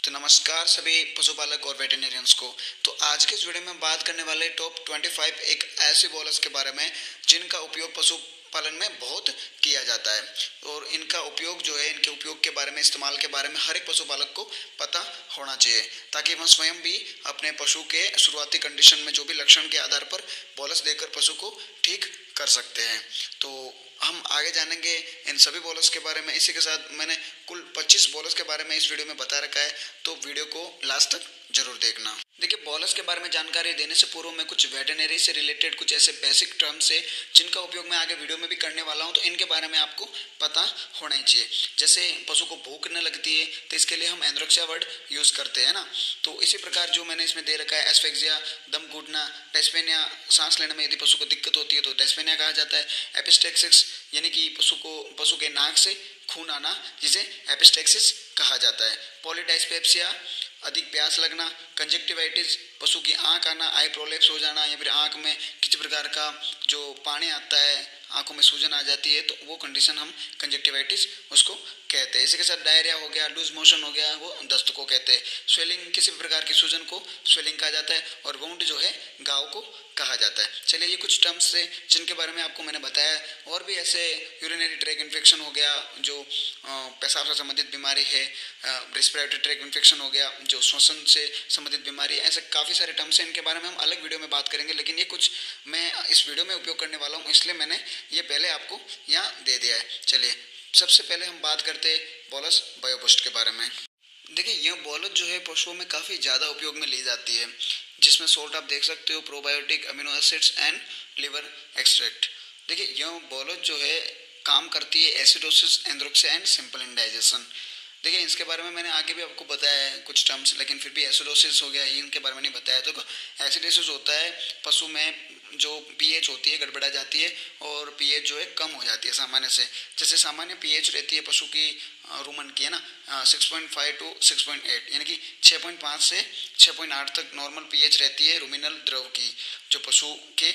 तो नमस्कार सभी पशुपालक और वेटेरियंस को। तो आज के इस वीडियो में बात करने वाले टॉप 25 एक ऐसे बॉलर्स के बारे में जिनका उपयोग पशुपालन में बहुत किया जाता है और इनका उपयोग जो है इनके उपयोग के बारे में, इस्तेमाल के बारे में हर एक पशुपालक को पता होना चाहिए ताकि वह स्वयं भी अपने पशु के शुरुआती कंडीशन में जो भी लक्षण के आधार पर बॉलर्स देकर पशु को ठीक कर सकते हैं। तो हम आगे जानेंगे इन सभी बॉलर्स के बारे में। इसी के साथ मैंने कुल 25 बॉलर्स के बारे में इस वीडियो में बता रखा है, तो वीडियो को लास्ट तक जरूर देखना। देखिए, बॉलर्स के बारे में जानकारी देने से पूर्व मैं कुछ वेटरनरी से रिलेटेड कुछ ऐसे बेसिक टर्म्स है जिनका उपयोग मैं आगे वीडियो में भी करने वाला हूं, तो इनके बारे में आपको पता होना ही चाहिए। जैसे पशु को भूख न लगती है तो इसके लिए हम एंथ्रेक्सिया वर्ड यूज करते हैं ना। तो इसी प्रकार जो मैंने इसमें दे रखा है, एस्फेक्सिया, दम घुटना, डेस्पेनिया, सांस लेने में यदि पशु को दिक्कत होती है तो डेस्पेनिया कहा जाता है। एपिस्टेक्सिस यानी कि पशु के नाक से खून आना, जिसे एपिस्टेक्सिस कहा जाता है। पॉलीडाइस्पेप्सिया, अधिक प्यास लगना। कंजक्टिवाइटिस, पशु की आंख आना, आई प्रोलेप्स हो जाना या फिर आंख में किसी प्रकार का जो पानी आता है, आंखों में सूजन आ जाती है, तो वो कंडीशन हम कंजक्टिवाइटिस उसको कहते हैं। इसी के साथ डायरिया हो गया, लूज मोशन हो गया, वो दस्त को कहते हैं। स्वेलिंग, किसी भी प्रकार की सूजन को स्वेलिंग कहा जाता है। और वुंड जो है घाव को कहा जाता है। चलिए, ये कुछ टर्म्स थे जिनके बारे में आपको मैंने बताया। और भी ऐसे यूरिनरी ट्रैक इन्फेक्शन हो गया जो पेशाब से संबंधित बीमारी है, रेस्पिरेटरी ट्रैक इन्फेक्शन हो गया जो श्वसन से संबंधित बीमारी है, ऐसे काफ़ी सारे टर्म्स हैं। इनके बारे में हम अलग वीडियो में बात करेंगे, लेकिन ये कुछ मैं इस वीडियो में उपयोग करने वाला हूँ, इसलिए मैंने ये पहले आपको यहाँ दे दिया है। चलिए, सबसे पहले हम बात करते हैं बॉलस बायोबूस्ट के बारे में। देखिए, यह बॉलस जो है पशुओं में काफ़ी ज़्यादा उपयोग में ली जाती है, जिसमें सोल्ट आप देख सकते हो, probiotic, amino acids and liver extract. देखिए, यह बॉलस जो है काम करती है एसिडोसिस, एंथ्रेक्सिया एंड सिंपल इंडाइजेशन। देखिए, इसके बारे में मैंने आगे भी आपको बताया है कुछ टर्म्स, लेकिन फिर भी एसिडोसिस हो गया, इनके बारे में नहीं बताया। तो एसिडोसिस होता है पशु में जो पीएच होती है गड़बड़ा जाती है और पीएच जो है कम हो जाती है सामान्य से। जैसे सामान्य पीएच रहती है पशु की रूमन की, है ना, 6.5 टू 6.8, यानी कि 6.5 से 6.8 तक नॉर्मल पीएच रहती है रूमिनल द्रव की, जो पशु के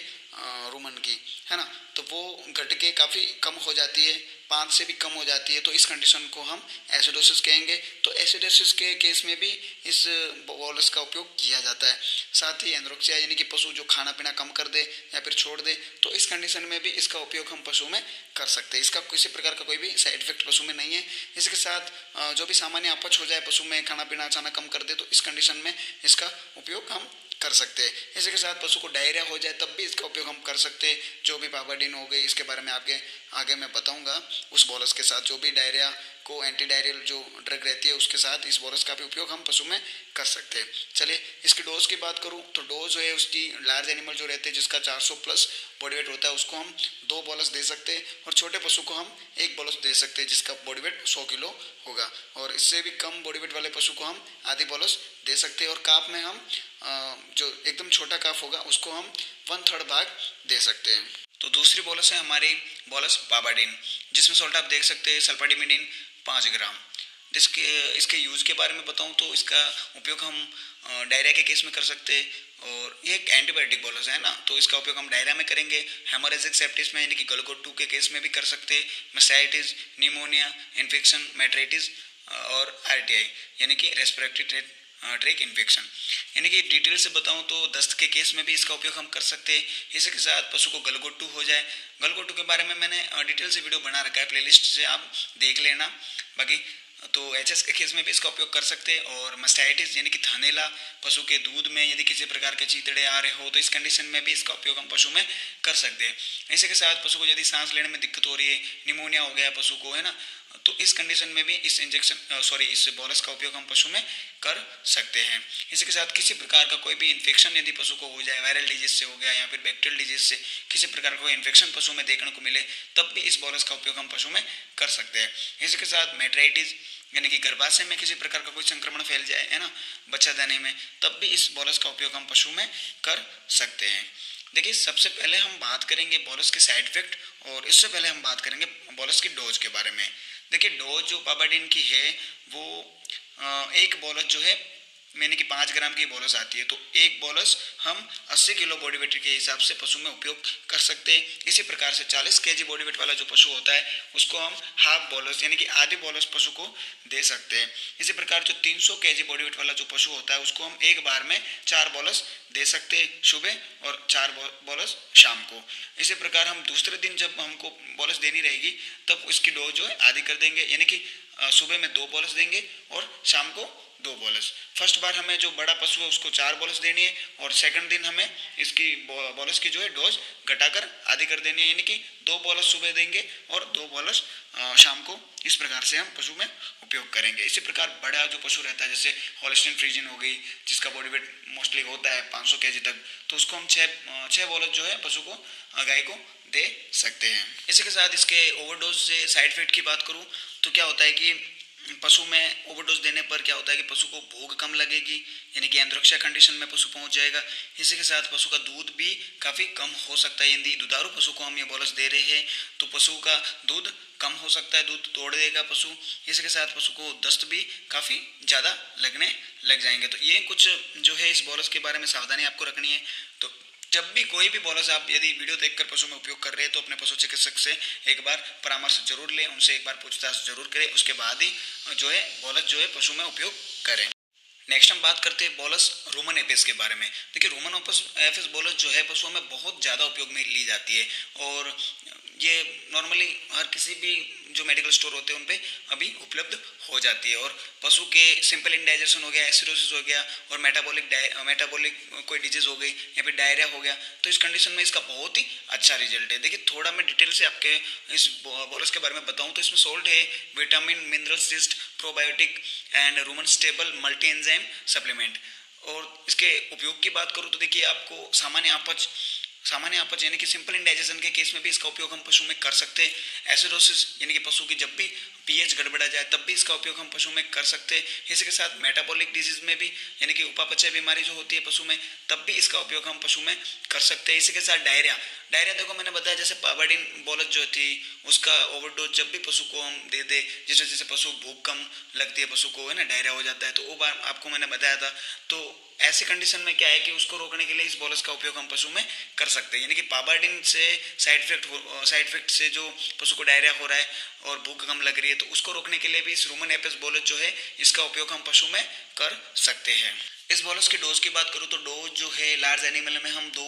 रूमन की, है ना। तो वो घट के काफ़ी कम हो जाती है, 5 से भी कम हो जाती है, तो इस कंडीशन को हम एसिडोसिस कहेंगे। तो एसिडोसिस के केस में भी इस बॉलस का उपयोग किया जाता है। साथ ही एंथ्रेक्सिया यानी कि पशु जो खाना पीना कम कर दे या फिर छोड़ दे, तो इस कंडीशन में भी इसका उपयोग हम पशु में कर सकते हैं। इसका किसी प्रकार का कोई भी साइड इफेक्ट पशु में नहीं है। इसके साथ जो भी सामान्य अपच हो जाए पशु में, खाना पीना अचानक कम कर दे, तो इस कंडीशन में इसका उपयोग हम कर सकते हैं। इसी के साथ पशु को डायरिया हो जाए तब भी इसका उपयोग हम कर सकते हैं। जो भी पापाडीन हो गई, इसके बारे में आगे मैं बताऊंगा। उस बॉलस के साथ जो भी डायरिया को एंटी डायरियल जो ड्रग रहती है उसके साथ इस बॉलस का भी उपयोग हम पशु में कर सकते हैं। चलिए, इसकी डोज की बात करूं तो डोज है उसकी, लार्ज एनिमल जो रहते हैं जिसका 400 प्लस बॉडी वेट होता है उसको हम 2 बॉलस दे सकते हैं, और छोटे पशु को हम 1 बॉलस दे सकते हैं जिसका बॉडी वेट 100 किलो होगा। और इससे भी कम बॉडी वेट वाले पशु को हम आधी बॉलस दे सकते हैं। और काफ में हम जो एकदम छोटा काफ होगा उसको हम 1/3 भाग दे सकते हैं। तो दूसरी बॉलस है हमारी बॉलस पापाडीन, जिसमें सॉल्ट आप देख सकते हैं सल्फाडिमिडिन 5 ग्राम। इसके यूज़ के बारे में बताऊं तो इसका उपयोग हम डायरिया के केस में कर सकते हैं, और ये एक एंटीबायोटिक बॉलस है ना, तो इसका उपयोग हम डायरिया में करेंगे। हेमोरेजिक सेप्टिस में यानी कि गलघोटू के केस में भी कर सकते हैं। मेसाइटिस, निमोनिया इन्फेक्शन, मेट्राइटिस और आरटीआई यानी कि रेस्पिरेटरी ट्रैक इन्फेक्शन। यानी कि डिटेल से बताऊं तो दस्त के केस में भी इसका उपयोग हम कर सकते हैं। इसी के साथ पशु को गलघोटू हो जाए, गलघोटू के बारे में मैंने डिटेल से वीडियो बना रखा है, प्लेलिस्ट से आप देख लेना। बाकी तो एचएस के केस में भी इसका उपयोग कर सकते हैं। और मस्टाइटिस यानी कि थनेला, पशु के दूध में यदि किसी प्रकार के चीतड़े आ रहे हो तो इस कंडीशन में भी इसका उपयोग हम पशु में कर सकते हैं। इसी के साथ पशु को यदि सांस लेने में दिक्कत हो रही है, निमोनिया हो गया पशु को, है ना, तो इस कंडीशन में भी इस बॉलस का उपयोग हम पशु में कर सकते हैं। इसी के साथ किसी प्रकार का कोई भी इन्फेक्शन यदि पशु को हो जाए, वायरल डिजीज से हो गया या फिर बैक्टीरियल डिजीज से किसी प्रकार का कोई इन्फेक्शन पशु में देखने को मिले, तब भी इस बॉलस का उपयोग हम पशु में कर सकते हैं। इसी के साथ मेट्राइटिस यानी कि गर्भाशय में किसी प्रकार का कोई संक्रमण फैल जाए, है ना, बच्चा दाने में, तब भी इस बॉलस का उपयोग हम पशु में कर सकते हैं। देखिए, सबसे पहले हम बात करेंगे बॉलस के साइड इफेक्ट, और इससे पहले हम बात करेंगे बॉलस की डोज के बारे में। देखिए, डोज जो पापाडीन की है वो एक बॉलस जो है यानी कि 5 ग्राम की बोलस आती है, तो एक बोलस हम 80 किलो बॉडी वेट के हिसाब से पशु में उपयोग कर सकते हैं। इसी प्रकार से 40 केजी बॉडी वेट वाला जो पशु होता है उसको हम हाफ बोलस यानी कि आधी बोलस पशु को दे सकते हैं। इसी प्रकार जो 300 केजी बॉडी वेट वाला जो पशु होता है उसको हम एक बार में 4 बोलस दे सकते हैं सुबह और 4 बोलस शाम को। इसी प्रकार हम दूसरे दिन जब हमको बोलस देनी रहेगी तब उसकी डोज जो है आधी कर देंगे, यानी कि सुबह में 2 बोलस देंगे और शाम को 2 बोलस। फर्स्ट बार हमें जो बड़ा पशु है उसको 4 बोलस देनी है और सेकंड दिन हमें इसकी बोलस की जो है डोज घटाकर आधी कर देनी है, यानी कि 2 बोलस सुबह देंगे और 2 बोलस शाम को। इस प्रकार से हम पशु में उपयोग करेंगे। इसी प्रकार बड़ा जो पशु रहता है जैसे हॉलिस्टीन फ्रीजियन हो गई, जिसका बॉडी वेट मोस्टली होता है 500 केजी तक, तो उसको हम 6 बोलस जो है पशु को गाय को दे सकते हैं। इसी के साथ इसके ओवरडोज से साइड इफेक्ट की बात करूँ तो क्या होता है कि पशु में ओवरडोज देने पर क्या होता है कि पशु को भूख कम लगेगी, यानी कि एंड्रोक्सिया कंडीशन में पशु पहुंच जाएगा। इसी के साथ पशु का दूध भी काफ़ी कम हो सकता है। यदि दुधारू पशु को हम ये बोलस दे रहे हैं तो पशु का दूध कम हो सकता है, दूध तोड़ देगा पशु। इसी के साथ पशु को दस्त भी काफ़ी ज़्यादा लगने लग जाएंगे। तो ये कुछ जो है इस बोलस के बारे में सावधानी आपको रखनी है। तो जब भी कोई भी बोलस आप यदि वीडियो देखकर पशु में उपयोग कर रहे हैं तो अपने पशु चिकित्सक से एक बार परामर्श जरूर लें, उनसे एक बार पूछताछ जरूर करें, उसके बाद ही जो है बोलस जो है पशु में उपयोग करें। नेक्स्ट हम बात करते हैं बोलस रूमन एपिस के बारे में। देखिए रूमन एपिस बोलस जो है पशुओं में बहुत ज़्यादा उपयोग में ली जाती है और ये नॉर्मली हर किसी भी जो मेडिकल स्टोर होते हैं उन पे अभी उपलब्ध हो जाती है। और पशु के सिंपल इंडाइजेशन हो गया, एसिडोसिस हो गया और मेटाबॉलिक कोई डिजीज हो गई या फिर डायरिया हो गया, तो इस कंडीशन में इसका बहुत ही अच्छा रिजल्ट है। देखिए थोड़ा मैं डिटेल से आपके इस बोलस के बारे में बताऊं तो इसमें सोल्ट है, vitamin, mineral, cyst, probiotic and Roman stable multi enzyme supplement. और इसके उपयोग की बात करूँ तो देखिए आपको सामान्य अपच यानी कि सिंपल इंडाइजेशन के केस में भी इसका उपयोग हम पशु में कर सकते हैं। एसिडोसिस यानी कि पशु की जब भी पीएच गड़बड़ा जाए तब भी इसका उपयोग हम पशु में कर सकते हैं। इसी के साथ मेटाबॉलिक डिजीज में भी यानी कि उपापचय बीमारी जो होती है पशु में तब भी इसका उपयोग हम पशु में कर सकते हैं। इसी के साथ डायरिया देखो मैंने बताया जैसे पावाडिन बोलस जो थी उसका ओवरडोज जब भी पशु को हम दे दे, जिस वजह से पशु भूख कम लगती है पशु को, है ना, डायरिया हो जाता है, तो वो बार आपको मैंने बताया था। तो ऐसी कंडीशन में क्या है कि उसको रोकने के लिए इस बोलस का उपयोग हम पशु में कर सकते हैं। यानी कि पावाडिन से साइड इफेक्ट से जो पशु को डायरिया हो रहा है और भूख कम लग रही है, तो उसको रोकने के लिए भी इस रूमन एपिस बोलस जो है इसका उपयोग हम पशु में कर सकते हैं। इस बोलस की डोज की बात करूँ तो डोज जो है लार्ज एनिमल में हम 2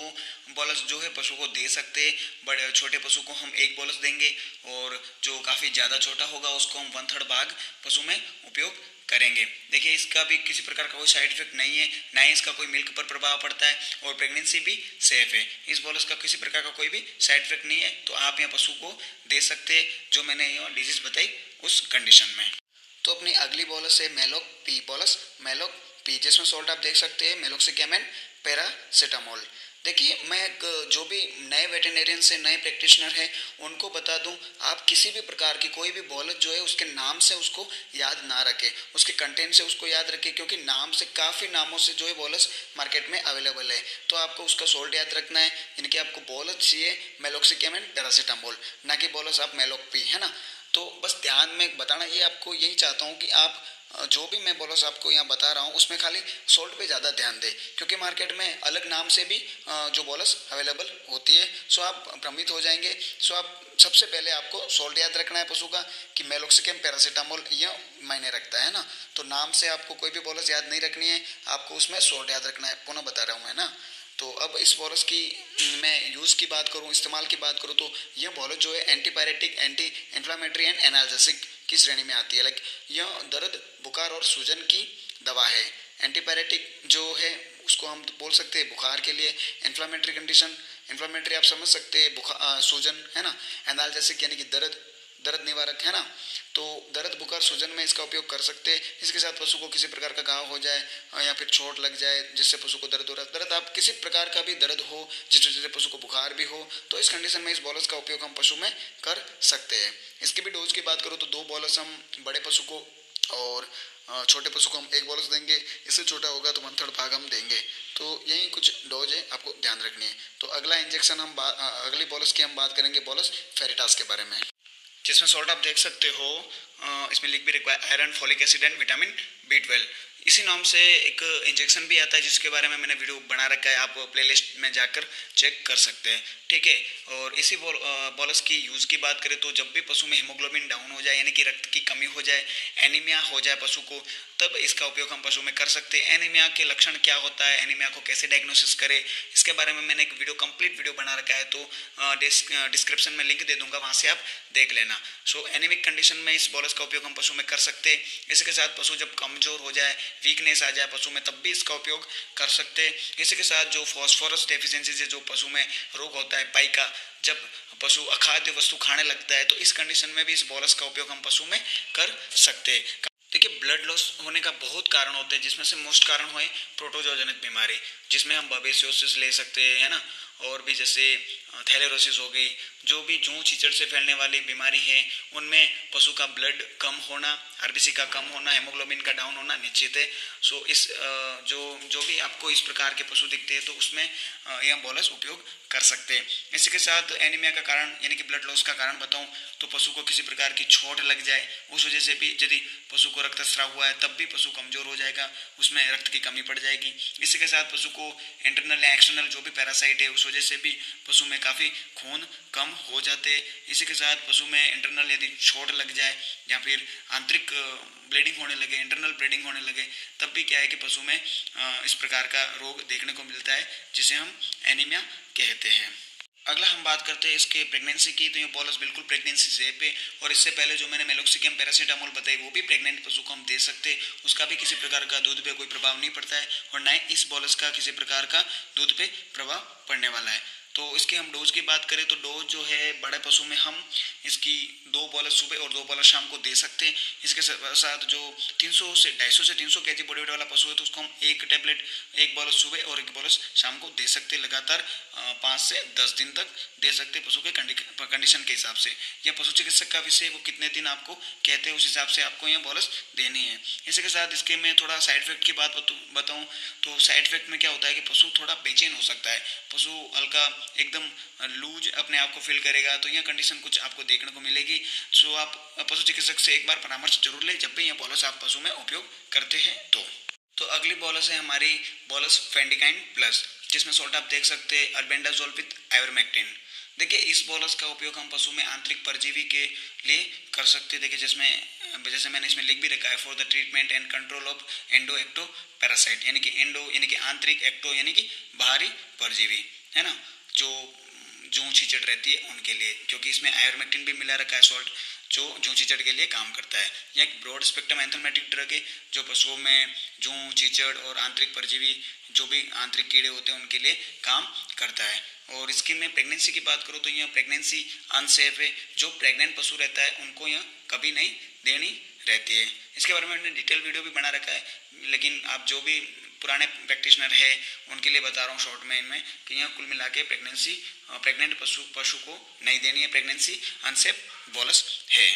बोलस जो है पशु को दे सकते हैं। बड़े छोटे पशु को हम 1 बोलस देंगे और जो काफ़ी ज़्यादा छोटा होगा उसको हम 1/3 भाग पशु में उपयोग करेंगे। देखिए इसका भी किसी प्रकार का कोई साइड इफेक्ट नहीं है, ना ही इसका कोई मिल्क पर प्रभाव पड़ता है और प्रेगनेंसी भी सेफ है। इस बोलस का किसी प्रकार का कोई भी साइड इफेक्ट नहीं है, तो आप यहाँ पशु को दे सकते हैं जो मैंने यहाँ डिजीज बताई उस कंडीशन में। तो अपनी अगली बोलस है malloc P bolus, malloc P, जिसमें सोल्ट आप देख सकते हैं मेलोक्सिकामेन पैरासीटामोल। देखिए मैं जो भी नए वेटेरियन से नए प्रैक्टिशनर हैं उनको बता दूं, आप किसी भी प्रकार की कोई भी बोलस जो है उसके नाम से उसको याद ना रखें, उसके कंटेंट से उसको याद रखें, क्योंकि नाम से काफ़ी नामों से जो है बोलस मार्केट में अवेलेबल है। तो आपको उसका सोल्ट याद रखना है, यानी कि आपको बोलस चाहिए मेलोक्सिकामेन पैरासीटामोल, ना कि बोलस आप मेलोक पी, है ना। तो बस ध्यान में बताना ये आपको यही चाहता हूँ कि आप जो भी मैं बोलस आपको यहाँ बता रहा हूँ उसमें खाली सोल्ट पे ज़्यादा ध्यान दें, क्योंकि मार्केट में अलग नाम से भी जो बोलस अवेलेबल होती है। सो आप भ्रमित हो जाएंगे। सो आप सबसे पहले आपको सोल्ट याद रखना है पशु का कि मेलोक्सिकाम पैरासीटामोल यह मायने रखता है ना। तो नाम से आपको कोई भी बोलस याद नहीं रखनी है, आपको उसमें सोल्ट याद रखना है, पुनः बता रहा हूँ मैं ना। तो अब इस बोलस की मैं यूज़ की बात करूँ, इस्तेमाल की बात करूँ, तो यह बोलस जो है antipyretic, anti inflammatory and analgesic की श्रेणी में आती है। लाइक यह दर्द, बुखार और सूजन की दवा है। एंटीपायरेटिक जो है उसको हम बोल सकते हैं बुखार के लिए, इन्फ्लामेटरी कंडीशन, इन्फ्लामेटरी आप समझ सकते हैं, बुखार, सूजन, है ना, एनाल्जेसिक यानी कि दर्द निवारक, है ना। तो दर्द, बुखार, सूजन में इसका उपयोग कर सकते हैं। इसके साथ पशु को किसी प्रकार का घाव हो जाए या फिर चोट लग जाए जिससे पशु को दर्द हो रहा है, दर्द आप किसी प्रकार का भी दर्द हो जिस वजह से पशु को बुखार भी हो, तो इस कंडीशन में इस बोलस का उपयोग हम पशु में कर सकते हैं। इसकी भी डोज की बात करूँ तो 2 बोलस हम बड़े पशु को और छोटे पशु को हम 1 बोलस देंगे, इससे छोटा होगा तो 1/3 भाग हम देंगे। तो यही कुछ डोज है, आपको ध्यान रखनी है। तो अगला इंजेक्शन हम अगली बोलस की हम बात करेंगे बोलस फेरिटास के बारे में, जिसमें सोल्ट आप देख सकते हो इसमें लिख भी रखा है iron, folic acid and vitamin B12। इसी नाम से एक इंजेक्शन भी आता है जिसके बारे में मैंने वीडियो बना रखा है, आप प्लेलिस्ट में जाकर चेक कर सकते हैं, ठीक है। और इसी बोलस की यूज़ की बात करें तो जब भी पशु में हीमोग्लोबिन डाउन हो जाए यानी कि रक्त की कमी हो जाए, एनीमिया हो जाए पशु को, तब इसका उपयोग हम पशु में कर सकते हैं। एनीमिया के लक्षण क्या होता है, एनीमिया को कैसे डायग्नोसिस करें, इसके बारे में मैंने एक कंप्लीट वीडियो बना रखा है, तो डिस्क्रिप्शन में लिंक दे दूंगा, वहाँ से आप देख लेना। सो एनीमिक कंडीशन में इस बोलस का उपयोग हम पशु में कर सकते हैं। इसके साथ पशु जब कमज़ोर हो जाए, वीकनेस आ जाए पशु में, तब भी इसका उपयोग कर सकते हैं। इसी के साथ जो फॉस्फोरस डेफिशिएंसी से जो पशु में रोग होता है पाई का, जब पशु अखाद्य वस्तु खाने लगता है, तो इस कंडीशन में भी इस बोलस का उपयोग हम पशु में कर सकते हैं। देखिए, ब्लड लॉस होने का बहुत कारण होते हैं, जिसमें से मोस्ट कारण हुए प्रोटोजोजनिक बीमारी, जिसमें हम बबेसियोसिस ले सकते हैं, है ना, और भी जैसे थैलेरोसिस हो गई, जो भी जूं चीचड़ से फैलने वाली बीमारी है, उनमें पशु का ब्लड कम होना, आरबीसी का कम होना, हेमोग्लोबिन का डाउन होना निश्चित है। सो इस जो जो भी आपको इस प्रकार के पशु दिखते हैं तो उसमें यह बोलस उपयोग कर सकते हैं। इसी के साथ एनीमिया का कारण यानी कि ब्लड लॉस का कारण बताऊं तो पशु को किसी प्रकार की चोट लग जाए, उस वजह से भी यदि पशु को रक्तस्राव हुआ है तब भी पशु कमजोर हो जाएगा, उसमें रक्त की कमी पड़ जाएगी। इसी के साथ पशु को इंटरनल या एक्सटर्नल जो भी पैरासाइट है उस वजह से भी पशु में काफ़ी खून कम हो जाते हैं। इसी के साथ पशु में इंटरनल यदि चोट लग जाए या फिर आंतरिक ब्लीडिंग होने लगे, इंटरनल ब्लीडिंग होने लगे, तब भी क्या है कि पशु में इस प्रकार का रोग देखने को मिलता है जिसे हम एनीमिया कहते हैं। अगला हम बात करते हैं इसके प्रेगनेंसी की, तो ये बोलस बिल्कुल प्रेगनेंसी सेफ है। और इससे पहले जो मैंने मेलोक्सिकम पैरासीटामोल बताई वो भी प्रेग्नेंट पशु को हम दे सकते हैं, उसका भी किसी प्रकार का दूध पे कोई प्रभाव नहीं पड़ता है, और न ही इस बोलस का किसी प्रकार का दूध पे प्रभाव पड़ने वाला है। तो इसके हम डोज की बात करें तो डोज जो है बड़े पशु में हम इसकी 2 बोलस सुबह और 2 बोलस शाम को दे सकते हैं। इसके साथ जो 250 से 300 केजी बॉडी वेट वाला पशु है तो उसको हम एक टैबलेट, एक बोलस सुबह और एक बोलस शाम को दे सकते हैं, लगातार 5 से 10 दिन तक दे सकते हैं पशु के कंडीशन के हिसाब से। या पशु चिकित्सक का विषय वो कितने दिन आपको कहते हैं उस हिसाब से आपको यह बोलस देनी है। इसी के साथ इसके मैं थोड़ा साइड इफेक्ट की बात बताऊं तो साइड इफेक्ट में क्या होता है कि पशु थोड़ा बेचैन हो सकता है, पशु हल्का एकदम लूज अपने आप को फील करेगा, तो यह कंडीशन कुछ आपको देखने को मिलेगी। सो आप पशु चिकित्सक से एक बार परामर्श जरूर लें जब भी यह बोलस आप पशु में उपयोग करते हैं। तो अगली बोलस है हमारी बोलस फेंडिकाइन प्लस, जिसमें सॉल्ट आप देख सकते हैं अल्बेंडाजोल विद आइवरमेक्टिन। देखिए, इस बोलस का उपयोग हम पशु में आंतरिक परजीवी के लिए कर सकते हैं। देखिए, जैसे मैंने इसमें लिख भी रखा है, for the treatment and control of endo ecto parasite, यानी कि एंडो यानी कि आंतरिक, एक्टो यानी कि बाहरी परजीवी, है ना, जो जूं चीचड़ रहती है उनके लिए, क्योंकि इसमें आयरमेक्टिन भी मिला रखा है सॉल्ट, जो जूं चीचड़ के लिए काम करता है। यह एक ब्रॉड स्पेक्ट्रम एंथेल्मेटिक ड्रग है जो पशुओं में जूं चीचड़ और आंतरिक परजीवी जो भी आंतरिक कीड़े होते हैं उनके लिए काम करता है। और इसकी मैं प्रेगनेंसी की बात करूँ तो यह प्रेगनेंसी अनसेफ है, जो प्रेग्नेंट पशु रहता है उनको यह कभी नहीं देनी रहती है। इसके बारे में मैंने डिटेल वीडियो भी बना रखा है, लेकिन आप जो भी पुराने प्रैक्टिशनर है उनके लिए बता रहा हूँ शॉर्ट में इनमें कि यह कुल मिला के प्रेग्नेंट पशु को नहीं देनी है, प्रेगनेंसी अनसेफ बोलस है।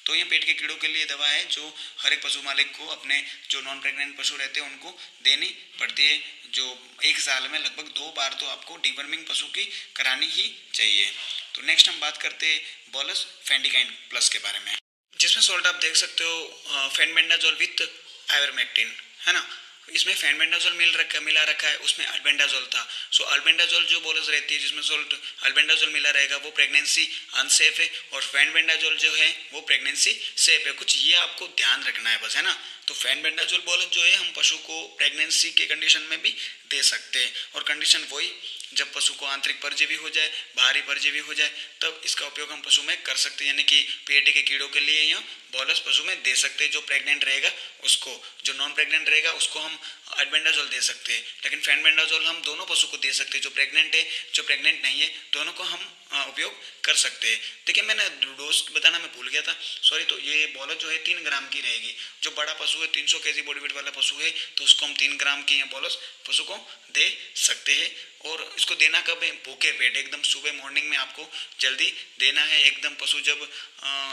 तो ये पेट के कीड़ों के लिए दवा है जो हर एक पशु मालिक को अपने जो नॉन प्रेग्नेंट पशु रहते हैं उनको देनी पड़ती है, जो एक साल में लगभग 2 बार तो आपको डीवर्मिंग पशु की करानी ही चाहिए। तो नेक्स्ट हम बात करते हैं बोलस फेंडिकाइन प्लस के बारे में, जिसमें सॉल्ट आप देख सकते हो फेनबेंडाजोल विथ आइवरमेक्टिन, है ना। इसमें फेनबेंडाजोल मिला रखा है, उसमें अल्बेंडाजोल था। सो अल्बेंडाजोल जो बोलस रहती है जिसमें सॉल्ट अल्बेंडाजोल मिला रहेगा वो प्रेगनेंसी अनसेफ है, और फेनबेंडाजोल जो है वो प्रेगनेंसी सेफ है। कुछ ये आपको ध्यान रखना है बस, है ना। तो फेनबेंडाजोल बोलस जो है हम पशु को प्रेगनेंसी के कंडीशन में भी दे सकते हैं, और कंडीशन वही जब पशु को आंतरिक परजीवी हो जाए, बाहरी परजीवी हो जाए, तब इसका उपयोग हम पशु में कर सकते हैं, यानी कि पेट के कीड़ों के लिए यह बोलस पशु में दे सकते हैं। जो प्रेग्नेंट रहेगा उसको, जो नॉन प्रेग्नेंट रहेगा उसको हम अल्बेंडाजोल दे सकते हैं, लेकिन फेनबेंडाजोल हम दोनों पशु को दे सकते हैं, जो प्रेग्नेंट है जो प्रेग्नेंट नहीं है, दोनों को हम उपयोग कर सकते हैं। देखिए, मैंने डोज बताना मैं भूल गया था, सॉरी। तो ये बोलस जो है 3 ग्राम की रहेगी। जो बड़ा पशु है 300 केजी बॉडी वेट वाला पशु है तो उसको हम 3 ग्राम की बोलस पशु को दे सकते हैं। और इसको देना कब है? भूखे पेट, एकदम सुबह मॉर्निंग में आपको जल्दी देना है। एकदम पशु जब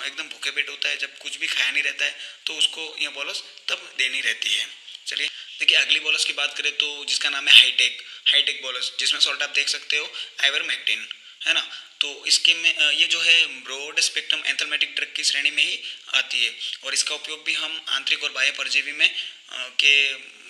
एकदम भूखे पेट होता है, जब कुछ भी खाया नहीं रहता है, तो उसको यह बोलस तब देनी रहती है। चलिए, देखिए अगली बोलस की बात करें तो जिसका नाम है हाईटेक बोलस, जिसमें सॉल्ट आप देख सकते हो आइवरमेक्टिन, है ना। तो इसके में ये जो है ब्रॉड स्पेक्ट्रम एंथेल्मेटिक ड्रग की श्रेणी में ही आती है और इसका उपयोग भी हम आंतरिक और बाह्य परजीवी में के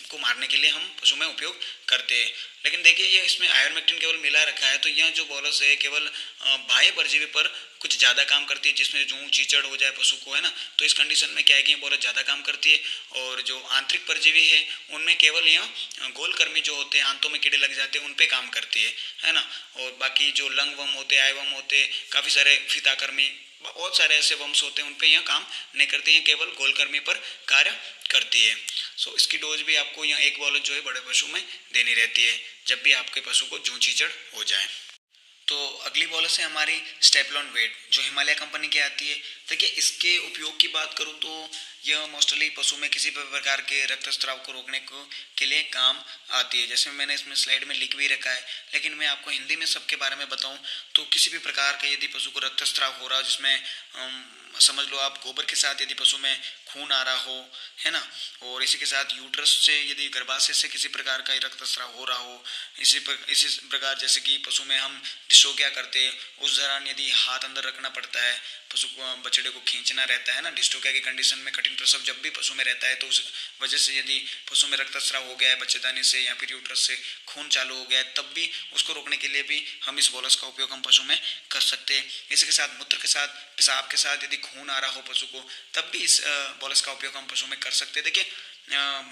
को मारने के लिए हम पशु में उपयोग करते हैं। लेकिन देखिए ये इसमें आयोरमेक्टिन केवल मिला रखा है, तो यह जो बोलस है केवल बाह्य परजीवी पर कुछ ज़्यादा काम करती है, जिसमें जूं चीचड़ हो जाए पशु को, है ना। तो इस कंडीशन में क्या है कि ये बोलस ज़्यादा काम करती है और जो आंतरिक परजीवी है उनमें केवल यह गोलकृमि जो होते हैं, आंतों में कीड़े लग जाते हैं, उन पे काम करती है ना। और बाकी जो लंग वम होते, आई वम होते, काफ़ी सारे फीताकृमि, बहुत सारे ऐसे वम्स होते हैं, उन पे यह काम नहीं करती हैं, केवल गोलकृमि पर कार्य करती है। सो इसकी डोज भी आपको यह एक बोलस जो है बड़े पशु में देनी रहती है जब भी आपके पशु को जूं चीचड़ हो जाए। तो अगली बॉलस है हमारी स्टेपलॉन वेट, जो हिमालय कंपनी की आती है। देखिए इसके उपयोग की बात करूँ तो यह मोस्टली पशु में किसी भी प्रकार के रक्तस्राव को रोकने को के लिए काम आती है, जैसे मैंने इसमें स्लाइड में लिख भी रखा है, लेकिन मैं आपको हिंदी में सबके बारे में बताऊं तो किसी भी प्रकार का यदि पशु को रक्तस्राव हो रहा हो, जिसमें समझ लो आप गोबर के साथ यदि पशु में खून आ रहा हो, है ना, और इसी के साथ यूट्रस से यदि गर्भाशय से किसी प्रकार का रक्तस्राव हो रहा हो, इसी प्रकार जैसे कि पशु में हम डिस्टोकिया करते हैं, उस दौरान यदि हाथ अंदर रखना पड़ता है, पशु को बछड़े को खींचना रहता है ना, डिस्टोकिया की कंडीशन में कठिन प्रसव जब भी पशु में रहता है, तो उस वजह से यदि पशु में रक्तस्राव हो गया है बच्चेदानी से या फिर यूट्रस से खून चालू हो गया है, तब भी उसको रोकने के लिए भी हम इस बोलस का उपयोग हम पशु में कर सकते हैं। इसी के साथ मूत्र के साथ, पेशाब के साथ यदि खून आ रहा हो पशु को, तब भी इस बोलस का उपयोग हम पशु में कर सकते हैं। देखिए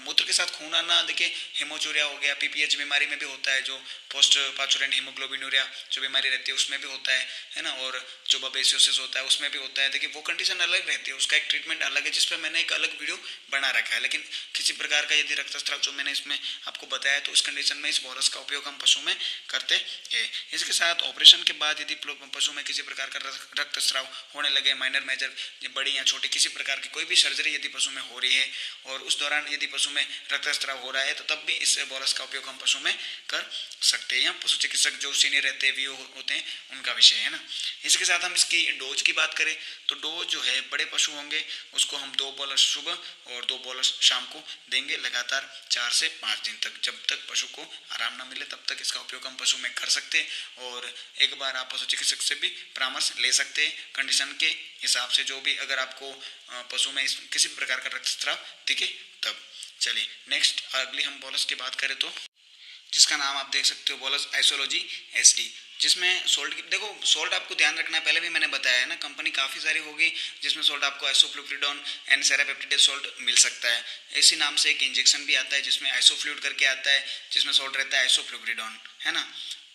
मूत्र के साथ खून आना, देखिए हेमोचूरिया हो गया, पीपीएच बीमारी में भी होता है, जो पोस्ट पाचुरेंट हीमोग्लोबिनूरिया जो बीमारी रहती है उसमें भी होता है ना, और जो बबेसियोसिस होता है उसमें भी होता है। देखिए वो कंडीशन अलग रहती है, उसका एक ट्रीटमेंट अलग है, जिस पर मैंने एक अलग वीडियो बना रखा है। लेकिन किसी प्रकार का यदि रक्तस्राव जो मैंने इसमें आपको बताया, तो उस कंडीशन में इस बोलस का उपयोग हम पशु में करते हैं। इसके साथ ऑपरेशन के बाद यदि पशु में किसी प्रकार का रक्तस्राव होने लगे, माइनर मेजर, बड़ी या छोटी किसी प्रकार की कोई भी सर्जरी यदि पशु में हो रही है और उस दौरान यदि पशु में रक्तस्राव हो रहा है, तो तब भी इस बोलस का उपयोग हम पशु में कर सकते हैं। या पशु चिकित्सक जो सीनियर रहते हैं, वीओ होते हैं, उनका विषय है ना। इसके साथ हम इसकी डोज की बात करें तो डोज जो है बड़े पशु होंगे उसको हम 2 बोलस सुबह और 2 बोलस शाम को देंगे, लगातार 4 से 5 दिन तक, जब तक पशु को आराम ना मिले तब तक इसका उपयोग हम पशु में कर सकते हैं। और एक बार आप पशु चिकित्सक से भी परामर्श ले सकते हैं कंडीशन के हिसाब से, जो भी अगर आपको पशु में किसी भी प्रकार का रक्तस्राव दिखे तब। चलिए नेक्स्ट अगली हम बोलस की बात करें तो, जिसका नाम आप देख सकते हो बोलस आइसोलॉजी एसडी, जिसमें सोल्ट की, देखो सोल्ट आपको ध्यान रखना है, पहले भी मैंने बताया है ना, कंपनी काफ़ी सारी होगी जिसमें सोल्ट आपको आइसोफ्लुप्रिडोन एंड सेरापेप्टिडेज सोल्ट मिल सकता है। इसी नाम से एक इंजेक्शन भी आता है जिसमें आइसोफ्लूइड करके आता है, जिसमें सोल्ट रहता है आइसोफ्लुप्रिडोन, है ना।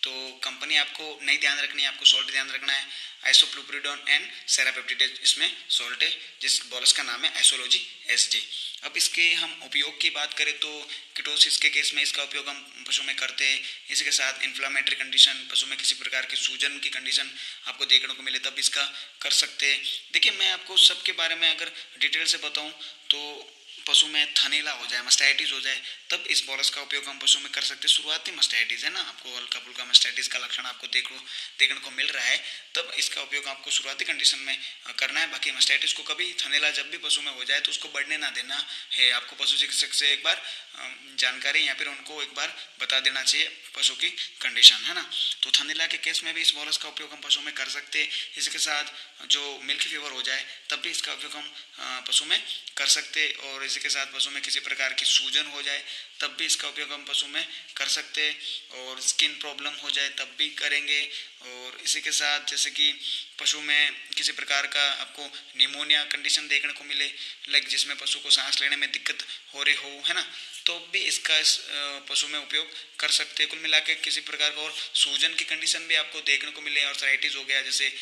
तो कंपनी आपको नहीं ध्यान रखनी है, आपको सोल्ट ध्यान रखना है, आइसोफ्लुप्रिडोन एंड सेरापेप्टिडेज इसमें सोल्ट है, जिस बोलस का नाम है आइसोलॉजी एसडी। अब इसके हम उपयोग की बात करें तो कीटोसिस के केस में इसका उपयोग हम पशु में करते हैं। इसी के साथ इन्फ्लामेटरी कंडीशन, पशु में किसी प्रकार की सूजन की कंडीशन आपको देखने को मिले तब इसका कर सकते हैं। देखिए मैं आपको सबके बारे में अगर डिटेल से बताऊं तो पशु में थनीला हो जाए, मस्टाइटिस हो जाए, तब इस बोलस का उपयोग हम पशु में कर सकते हैं। शुरुआती मस्टाइटिस है ना, आपको हल्का फुल्का मस्टाइटिस का लक्षण आपको देखने को मिल रहा है, तब इसका उपयोग आपको शुरुआती कंडीशन में करना है। बाकी मस्टाइटिस को कभी, थनीला जब भी पशु में हो जाए तो उसको बढ़ने ना देना है, आपको पशु चिकित्सक से एक बार जानकारी या फिर उनको एक बार बता देना चाहिए पशु की कंडीशन, है ना। तो थनीला के केस में भी इस बोलस का उपयोग हम पशु में कर सकते हैं। इसके साथ जो मिल्क फीवर हो जाए तब भी इसका उपयोग हम पशु में कर सकते, और इसी के साथ पशु में किसी प्रकार की सूजन हो जाए तब भी इसका उपयोग हम पशु में कर सकते, और स्किन प्रॉब्लम हो जाए तब भी करेंगे। और इसी के साथ जैसे कि पशु में किसी प्रकार का आपको निमोनिया कंडीशन देखने को मिले, लाइक जिसमें पशु को सांस लेने में दिक्कत हो रही हो, है ना, तो भी इसका इस पशु में उपयोग कर सकते हैं। कुल मिला के किसी प्रकार का और सूजन की कंडीशन भी आपको देखने को मिले, आर्थराइटिस हो गया, जैसे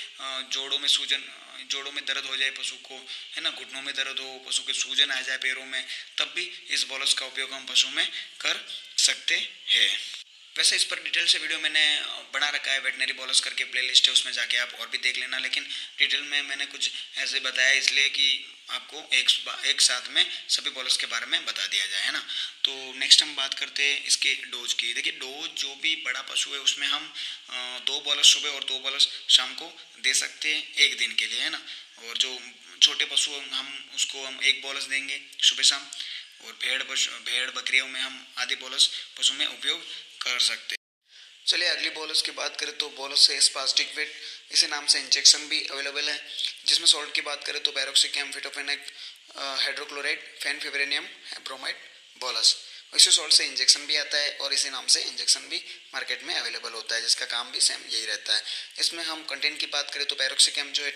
जोड़ों में सूजन, जोड़ों में दर्द हो जाए पशु को, है ना, घुटनों में दर्द हो, पशु के सूजन आ जाए पैरों में, तब भी इस बोलस का उपयोग हम पशु में कर सकते हैं। वैसे इस पर डिटेल से वीडियो मैंने बना रखा है, वेटनरी बोलस करके प्लेलिस्ट है, उसमें जाके आप और भी देख लेना, लेकिन डिटेल में मैंने कुछ ऐसे बताया इसलिए कि आपको एक साथ में सभी बोलस के बारे में बता दिया जाए, है ना। तो नेक्स्ट हम बात करते हैं इसके डोज की। देखिए डोज जो भी बड़ा पशु है उसमें हम 2 बोलस सुबह और 2 बोलस शाम को दे सकते हैं एक दिन के लिए, है ना। और जो छोटे पशु हम उसको हम 1 बोलस देंगे सुबह शाम, और भेड़ बकरियों में हम आधी बोलस पशु में उपयोग कर सकते हैं। चलिए अगली बोलस की बात करें तो बोलस है स्पास्टिक वेट, इसी नाम से इंजेक्शन भी अवेलेबल है। जिसमें सॉल्ट की बात करें तो पैरोक्सिकम, फिटोफेनेक, हाइड्रोक्लोराइड, फेनफिब्रेनियम, ब्रोमाइड, बोलस। इसी सॉल्ट से इंजेक्शन भी आता है और इसी नाम से इंजेक्शन भी मार्केट में अवेलेबल होता है, जिसका काम भी सेम यही रहता है। इसमें हम कंटेंट की बात करें तो पैरोक्सिकम जो है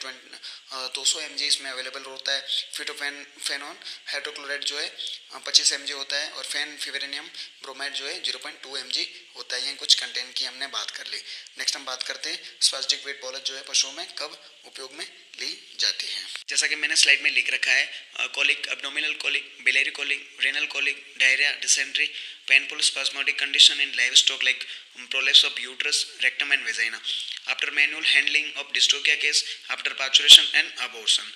200 mg इसमें अवेलेबल होता है। फिटोफेनॉन हाइड्रोक्लोराइड जो है 25 mg होता है और फेनफिब्रेनियम ब्रोमाइड जो है 0.2 mg होता है। ये कुछ कंटेंट की हमने बात कर ली। नेक्स्ट हम बात करते हैं स्पास्टिक वेट बोलस जो है पशुओं में कब उपयोग में ली जाती है। जैसा कि मैंने स्लाइड में लिख रखा है, colic, abdominal colic, biliary colic, renal colic, diarrhoea, dysentery, painful spasmodic condition in livestock like prolapse of uterus, rectum and vagina, after manual handling of dystocia case, after parturition and abortion।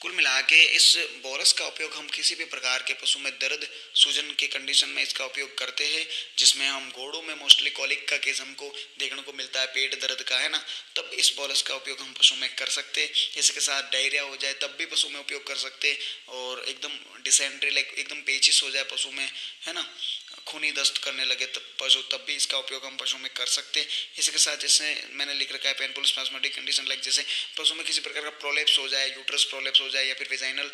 कुल मिला के इस borers का उपयोग हम किसी भी प्रकार के पशु में दर्द सूजन के कंडीशन में इसका उपयोग करते हैं, जिसमें हम घोड़ों में मोस्टली कॉलिक का केस हमको देखने को मिलता है, पेट दर्द का है ना, तब इस बोरस का उपयोग हम पशु में कर सकते हैं। इसके साथ डायरिया हो जाए तब भी पशु में उपयोग कर सकते हैं, और एकदम डिसेंट्री लाइक एकदम पेचिस हो जाए पशु में, है ना, खूनी दस्त करने लगे तब भी इसका उपयोग हम पशु में कर सकते हैं। इसके साथ जैसे मैंने लिख रखा है पेनफुल स्पास्मोटिक कंडीशन लाइक जैसे पशु में किसी प्रकार का प्रोलेप्स हो जाए, यूट्रस प्रोलेप्स हो जाए या फिर वेजाइनल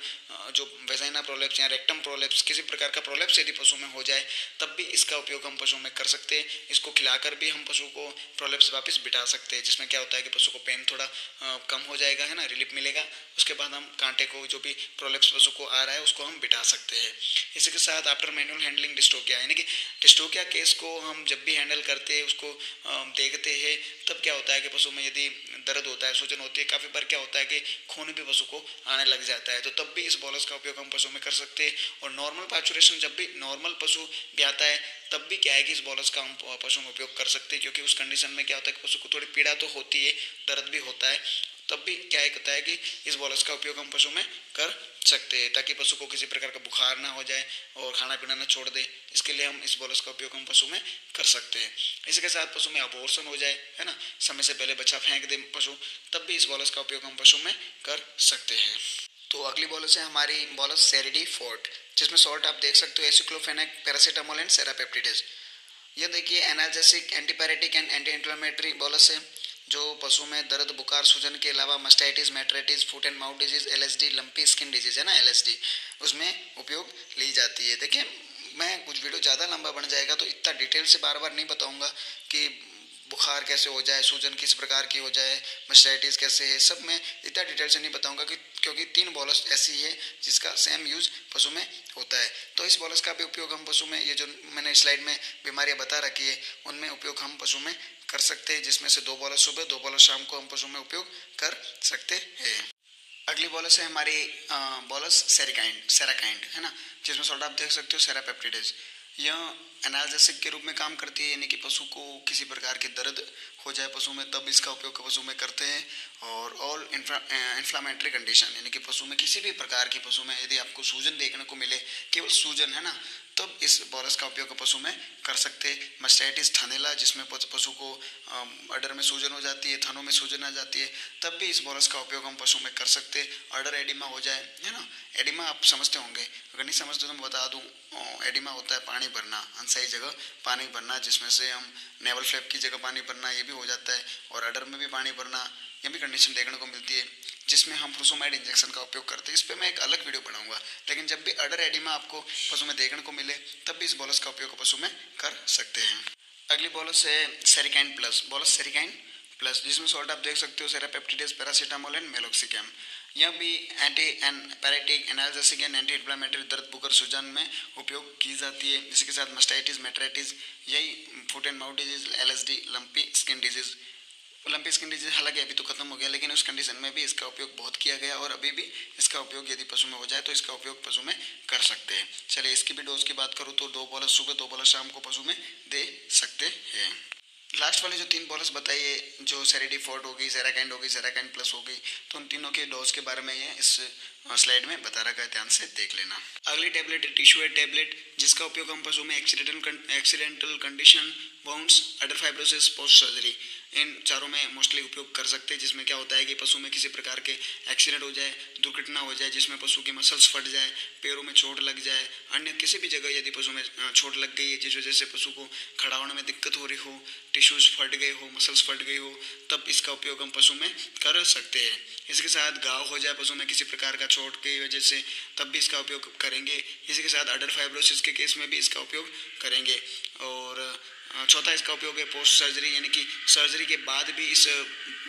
जो वेजाइना प्रोलेप्स या रेक्टम प्रोलेप्स, किसी प्रकार का प्रोलेप्स यदि पशु में हो जाए तब भी इसका उपयोग हम पशु में कर सकते हैं। इसको खिलाकर भी हम पशु को प्रोलेप्स वापस बिठा सकते हैं, जिसमें क्या होता है कि पशु को पेन थोड़ा कम हो जाएगा, है ना, रिलीफ मिलेगा। उसके बाद हम कांटे को जो भी प्रोलेप्स पशु को आ रहा है उसको हम बिठा सकते हैं। इसके साथ आफ्टर मैनुअल हैंडलिंग डिस्टोकिया, यानी कि डिस्टोकिया केस को हम जब भी हैंडल करते हैं, उसको देखते हैं, तब क्या होता है कि पशु में यदि दर्द होता है, सूजन होती है, काफ़ी बार क्या होता है कि खून भी पशु को आने लग जाता है, तो तब भी इस बोलस का उपयोग हम पशु में कर सकते हैं। और नॉर्मल पार्चुरेशन जब भी नॉर्मल पशु भी आता है तब भी क्या है कि इस बोलस का हम पशु में उपयोग कर सकते हैं, क्योंकि उस कंडीशन में क्या होता है कि पशु को थोड़ी पीड़ा तो होती है, दर्द भी होता है, तब भी क्या होता है कि इस बोलस का उपयोग हम पशु में कर सकते हैं, ताकि पशु को किसी प्रकार का बुखार ना हो जाए और खाना पीना ना छोड़ दे। इसके लिए हम इस बोलस का उपयोग हम पशु में कर सकते हैं। इसके साथ पशु में अबॉर्शन हो जाए, है ना, समय से पहले बच्चा फेंक दे पशु, तब भी इस बोलस का उपयोग हम पशु में कर सकते हैं। तो अगली बोलस है हमारी बोलस सेरिडी फोर्ट, जिसमें सॉल्ट आप देख सकते हो एसिक्लोफेनेक, पैरासीटामोल एंड सेरापेप्टिडेज। ये देखिए analgesic, antipyretic and anti inflammatory bolus है, जो पशु में दर्द, बुखार, सूजन के अलावा mastitis, metritis, foot and mouth disease, LSD, lumpy skin disease है ना, एलएसडी, उसमें उपयोग ली जाती है। देखिए मैं कुछ वीडियो ज़्यादा लंबा बन जाएगा तो इतना डिटेल से बार बार नहीं बताऊंगा कि बुखार कैसे हो जाए, सूजन किस प्रकार की हो जाए, मस्टाइटिस कैसे है, सब मैं इतना डिटेल से नहीं बताऊंगा क्योंकि 3 बोलस ऐसी है जिसका सेम यूज पशु में होता है। तो इस बोलस का भी उपयोग हम पशु में, ये जो मैंने स्लाइड में बीमारियां बता रखी है उनमें उपयोग हम पशु में कर सकते हैं, जिसमें से 2 बोलस सुबह, 2 बोलस शाम को हम पशु में उपयोग कर सकते हैं। अगली बोलस है हमारी बोलस सेराकाइंड, है ना, जिसमें सॉल्ट आप देख सकते हो सेरापेप्टिडेज। यह एनाल्जेसिक के रूप में काम करती है, यानी कि पशु को किसी प्रकार के दर्द हो जाए पशु में तब इसका उपयोग पशु में करते हैं। और ऑल इन्फ्लामेटरी कंडीशन, यानी कि पशु में किसी भी प्रकार की पशु में यदि आपको सूजन देखने को मिले, केवल सूजन, है ना, तब इस बोलस का उपयोग पशु में कर सकते हैं। मस्टाइटिस थनैला, जिसमें पशु को अडर में सूजन हो जाती है, थनों में सूजन आ जाती है, तब भी इस बोलस का उपयोग हम पशु में कर सकते हैं। अडर एडिमा हो जाए, है ना, एडिमा आप समझते होंगे, अगर नहीं समझते तो मैं बता दूं, एडिमा होता है पानी भरना, अनसही जगह पानी भरना, जिसमें से हम नेवल फ्लैप की जगह पानी भरना, ये भी हो जाता है, और अडर में भी पानी भरना, ये भी कंडीशन देखने को मिलती है, जिसमें हम फ्रूसोमाइड इंजेक्शन का उपयोग करते हैं। इस पर मैं एक अलग वीडियो बनाऊंगा, लेकिन जब भी अडर एडिमा आपको पशु में देखने को मिले तब भी इस बोलस का उपयोग पशु में कर सकते हैं। अगली बोलस है सेरिकाइन प्लस, बोलस सेरिकाइन प्लस, जिसमें सॉल्ट आप देख सकते हो सेरापेप्टिडेज, पैरासीटामोल एंड मेलोक्सिकैम। यह भी anti pyretic, analgesic and anti inflammatory, दर्द, बुखार, सूजन में उपयोग की जाती है। इसके साथ मस्टाइटिस, मेट्राइटिस, यही foot and mouth disease, LSD, lumpy skin disease. Lumpy skin disease हालांकि अभी तो खत्म हो गया, लेकिन उस कंडीशन में भी इसका उपयोग बहुत किया गया और अभी भी इसका उपयोग यदि पशु में हो जाए तो इसका उपयोग पशु में कर सकते हैं। चलिए इसकी भी डोज की बात करूँ तो 2 बोलस सुबह, 2 बोलस शाम को पशु में दे सकते हैं। लास्ट वाले जो 3 बोलस बताइए, जो सेरिडी फोर्ट होगी, सेराकाइंड होगी, सेराकाइंड प्लस होगी, तो उन तीनों के डोज के बारे में ये इस स्लाइड में बता रखा है, ध्यान से देख लेना। अगली टैबलेट है टिश्यू टैबलेट, जिसका उपयोग हम पशु में एक्सीडेंटल कंडीशन, बाउंड्स, अडर फाइब्रोसिस, पोस्ट सर्जरी, इन चारों में मोस्टली उपयोग कर सकते हैं। जिसमें क्या होता है कि पशु में किसी प्रकार के एक्सीडेंट हो जाए, दुर्घटना हो जाए, जिसमें पशु की मसल्स फट जाए, पैरों में चोट लग जाए, अन्य किसी भी जगह यदि पशु में चोट लग गई है जिस वजह से पशु को खड़ा होने में दिक्कत हो रही हो, टिश्यूज फट गए हो, मसल्स फट गई हो, तब इसका उपयोग हम पशु में कर सकते हैं। इसके साथ घाव हो जाए पशु में किसी प्रकार का चोट की वजह से, तब भी इसका उपयोग करेंगे। इसी के साथ अडर फाइब्रोसिस के केस में भी इसका उपयोग करेंगे। और चौथा इसका उपयोग है पोस्ट सर्जरी, यानी कि सर्जरी के बाद भी इस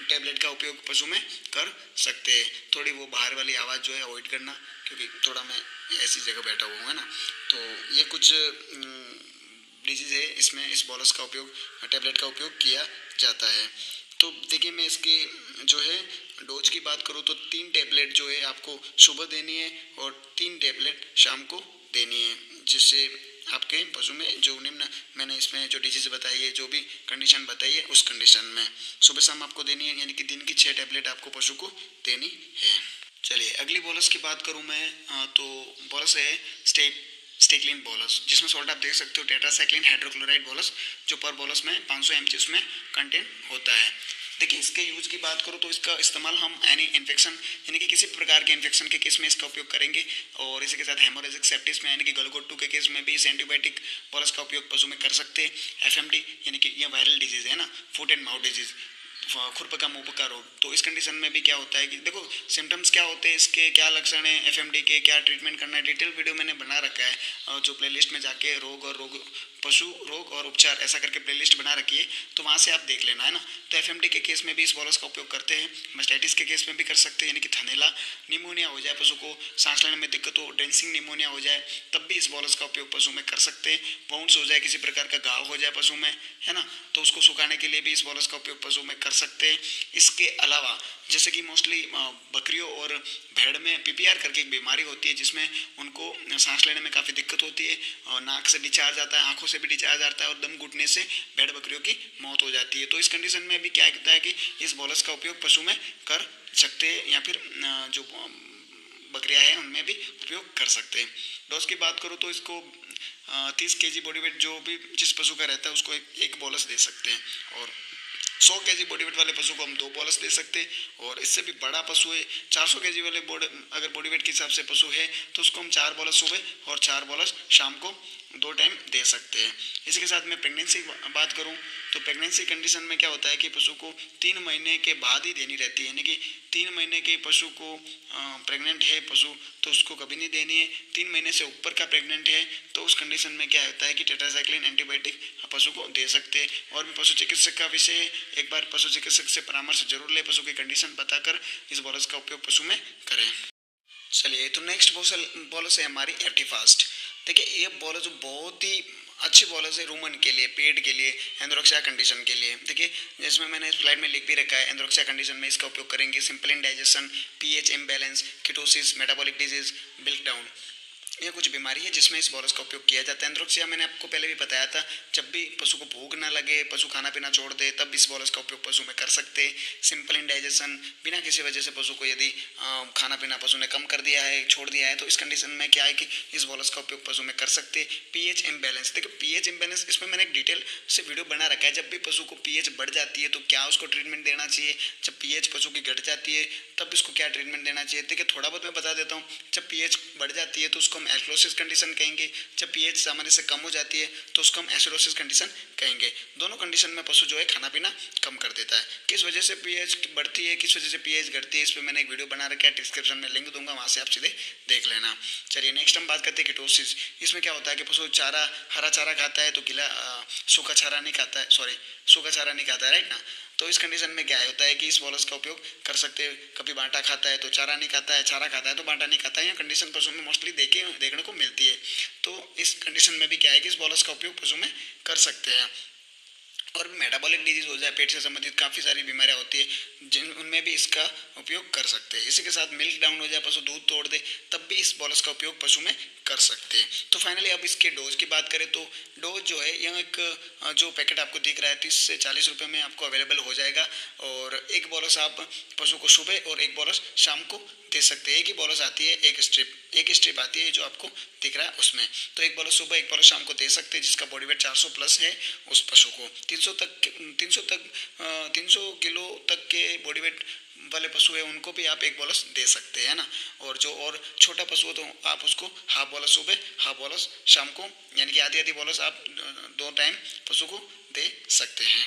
टेबलेट का उपयोग पशु में कर सकते हैं। थोड़ी वो बाहर वाली आवाज़ जो है अवॉइड करना, क्योंकि थोड़ा मैं ऐसी जगह बैठा हुआ हूँ, है ना। तो ये कुछ डिजीज़ है, इसमें इस बॉलस का उपयोग, टेबलेट का उपयोग किया जाता है। तो देखिए, मैं इसके जो है डोज की बात करूँ तो 3 टेबलेट जो है आपको सुबह देनी है और 3 टेबलेट शाम को देनी है, जिससे आपके पशु में जो निम्न मैंने इसमें जो डिजीज बताई है, जो भी कंडीशन बताई है, उस कंडीशन में सुबह शाम आपको देनी है, यानी कि दिन की 6 टेबलेट आपको पशु को देनी है। चलिए अगली बोलस की बात करूं मैं, तो बोलस है स्टेक्लिन बोलस, जिसमें सॉल्ट आप देख सकते हो टेट्रासाइक्लिन हाइड्रोक्लोराइड बोलस, जो पर बोलस में 500 mg उसमें कंटेंट होता है। देखिए, इसके यूज की बात करूँ तो इसका इस्तेमाल हम एनी इन्फेक्शन, यानी कि किसी प्रकार के इन्फेक्शन के केस में इसका उपयोग करेंगे। और इसी के साथ हेमोरेजिक सेप्टिस में, यानी कि गलघोटू के केस में भी इस एंटीबायोटिक बोलस का उपयोग पशु में कर सकते हैं। FMD यानी कि यह वायरल डिजीज है ना, फुट एंड माउथ डिजीज, खुरपका मुंहपका रोग। तो इस कंडीशन में भी क्या होता है कि देखो सिम्टम्स क्या होते हैं, इसके क्या लक्षण है, FMD के क्या ट्रीटमेंट करना है, डिटेल वीडियो मैंने बना रखा है, जो प्लेलिस्ट में जाके रोग पशु रोग और उपचार ऐसा करके प्लेलिस्ट बना रखी है, तो वहाँ से आप देख लेना, है ना। तो FMD के केस में भी इस बॉलस का उपयोग करते हैं। मास्टाइटिस के केस में भी कर सकते हैं, यानी कि थनैला निमोनिया हो जाए, पशु को सांस लेने में दिक्कत हो, ड्रेंसिंग निमोनिया हो जाए, तब भी इस बॉलस का उपयोग पशु में कर सकते हैं। वाउंड्स हो जाए, किसी प्रकार का घाव हो जाए पशु में, है ना, तो उसको सुखाने के लिए भी इस बॉलस का उपयोग पशु में कर सकते हैं। इसके अलावा जैसे कि मोस्टली बकरियों और भेड़ में PPR करके एक बीमारी होती है, जिसमें उनको सांस लेने में काफ़ी दिक्कत होती है, और नाक से डिस्चार्ज आता है, आंखों से भी डिस्चार्ज आता है, और दम घुटने से भेड़ बकरियों की मौत हो जाती है। तो इस कंडीशन में भी क्या होता है कि इस बॉलस का उपयोग पशु में कर सकते हैं, या फिर जो बकरियां हैं उनमें भी उपयोग कर सकते हैं। डोज की बात करूँ तो इसको 30 kg बॉडी वेट जो भी जिस पशु का रहता है उसको एक बोलस दे सकते हैं, और 100 kg बॉडी वेट वाले पशु को हम 2 बोलस दे सकते हैं। और इससे भी बड़ा पशु है, 400 kg वाले अगर बॉडी वेट के हिसाब से पशु है, तो उसको हम 4 बोलस सुबह और 4 बोलस शाम को 2 टाइम दे सकते हैं। इसी के साथ मैं प्रेगनेंसी बात करूं तो प्रेगनेंसी कंडीशन में क्या होता है कि पशु को 3 महीने के बाद ही देनी रहती है, यानी कि 3 महीने के पशु को प्रेग्नेंट है पशु, तो उसको कभी नहीं देनी है। 3 महीने से ऊपर का प्रेग्नेंट है तो उस कंडीशन में क्या होता है कि टेट्रासाइक्लिन एंटीबायोटिक पशु को दे सकते हैं। और भी पशु चिकित्सक का विषय है, एक बार पशु चिकित्सक से परामर्श जरूर ले, पशु की कंडीशन बताकर इस बोलस का उपयोग पशु में करें। चलिए, तो नेक्स्ट बोलस है हमारी एप्टीफास्ट। देखिए, ये बोलस बहुत ही अच्छी बोलस है रूमन के लिए, पेट के लिए, एंड्रोक्सिया कंडीशन के लिए। देखिए, जिसमें मैंने स्लाइड में लिख भी रखा है, एंड्रोक्सिया कंडीशन में इसका उपयोग करेंगे। Simple indigestion, pH imbalance, ketosis, metabolic disease, बिल्क डाउन, यह कुछ बीमारी है जिसमें इस बोलस का उपयोग किया जाता है। एंड्रोक्सिया मैंने आपको पहले भी बताया था, जब भी पशु को भूख ना लगे, पशु खाना पीना छोड़ दे, तब इस बोलस का उपयोग पशु में कर सकते हैं। सिंपल इंडाइजेशन, बिना किसी वजह से पशु को यदि खाना पीना पशु ने कम कर दिया है, छोड़ दिया है, तो इस कंडीशन में क्या है कि इस बोलस का उपयोग पशु में कर सकते हैं। पीएच इम्बैलेंस, देखिए पीएच इम्बैलेंस इसमें मैंने एक डिटेल से वीडियो बना रखा है। जब भी पशु को पीएच बढ़ जाती है तो क्या उसको ट्रीटमेंट देना चाहिए, जब पीएच पशु की घट जाती है तब इसको क्या ट्रीटमेंट देना चाहिए। देखिए, थोड़ा बहुत मैं बता देता हूँ। जब पीएच बढ़ जाती है तो उसको हम एल्कलोसिस कंडीशन कहेंगे, जब पीएच सामान्य से कम हो जाती है तो उसको हम एसिडोसिस कंडीशन कहेंगे। दोनों कंडीशन में पशु जो है खाना पीना कम कर देता है। किस वजह से पीएच बढ़ती है, किस वजह से पीएच घटती है, इस पर मैंने एक वीडियो बना रखा है, डिस्क्रिप्शन में लिंक दूंगा, वहां से आप सीधे देख लेना। चलिए, नेक्स्ट हम बात करते हैं कीटोसिस। इसमें क्या होता है कि पशु चारा, हरा चारा खाता है तो गीला सूखा चारा नहीं खाता है, सूखा चारा नहीं खाता है, राइट ना। तो इस कंडीशन में क्या होता है कि इस बोलस का उपयोग कर सकते हैं। कभी बांटा खाता है तो चारा नहीं खाता है, चारा खाता है तो बांटा नहीं खाता है, यह कंडीशन पशु में मोस्टली देखने को मिलती है। तो इस कंडीशन में भी क्या है कि इस बोलस का उपयोग पशु में कर सकते हैं। और भी मेटाबॉलिक डिजीज हो जाए, पेट से संबंधित काफ़ी सारी बीमारियां होती है जिन उनमें भी इसका उपयोग कर सकते हैं। इसी के साथ मिल्क डाउन हो जाए, पशु दूध तोड़ दे, तब भी इस बोलस का उपयोग पशु में कर सकते हैं। तो फाइनली अब इसके डोज की बात करें तो डोज जो है यह एक जो पैकेट आपको दिख रहा है 30 से 40 रुपये में आपको अवेलेबल हो जाएगा। और एक बोलस आप पशु को सुबह और एक बोलस शाम को दे सकते हैं। एक ही बोलस आती है, एक स्ट्रिप आती है जो आपको दिख रहा है उसमें। तो एक बोलस सुबह एक बोलस शाम को दे सकते हैं, जिसका बॉडी वेट 400 प्लस है उस पशु को। 300 किलो तक के बॉडी वेट वाले पशु है उनको भी आप एक बोलस दे सकते हैं ना। और जो और छोटा पशु है तो आप उसको हाफ बोलस सुबह हाफ बोलस शाम को, यानी कि आधी आधी बोलस आप 2 टाइम पशु को दे सकते हैं।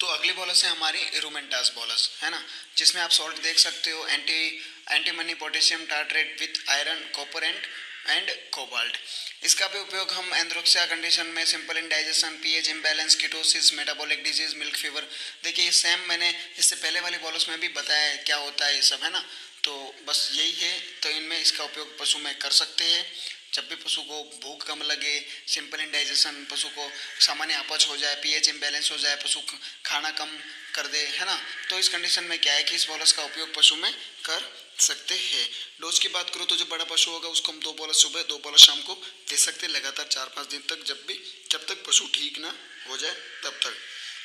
तो अगली बॉलस है हमारी रूमेंटास बॉलस, है ना, जिसमें आप सॉल्ट देख सकते हो, antimony potassium tartrate with iron copper and cobalt. इसका भी उपयोग हम एंथ्रेक्सिया कंडीशन में, simple indigestion, pH imbalance, ketosis, metabolic disease, milk fever, देखिए सेम मैंने इससे पहले वाली बॉलस में भी बताया है क्या होता है ये सब, है ना। तो बस यही है, तो इनमें इसका उपयोग पशु में कर सकते हैं। जब भी पशु को भूख कम लगे, सिंपल इंडाइजेशन, पशु को सामान्य अपच हो जाए, पीएच इम्बैलेंस हो जाए, पशु खाना कम कर दे, है ना, तो इस कंडीशन में क्या है कि इस बॉलस का उपयोग पशु में कर सकते हैं। डोज की बात करूँ तो जो बड़ा पशु होगा उसको हम 2 बोलस सुबह 2 बोलस शाम को दे सकते हैं, लगातार 4-5 दिन तक, जब तक पशु ठीक ना हो जाए तब तक।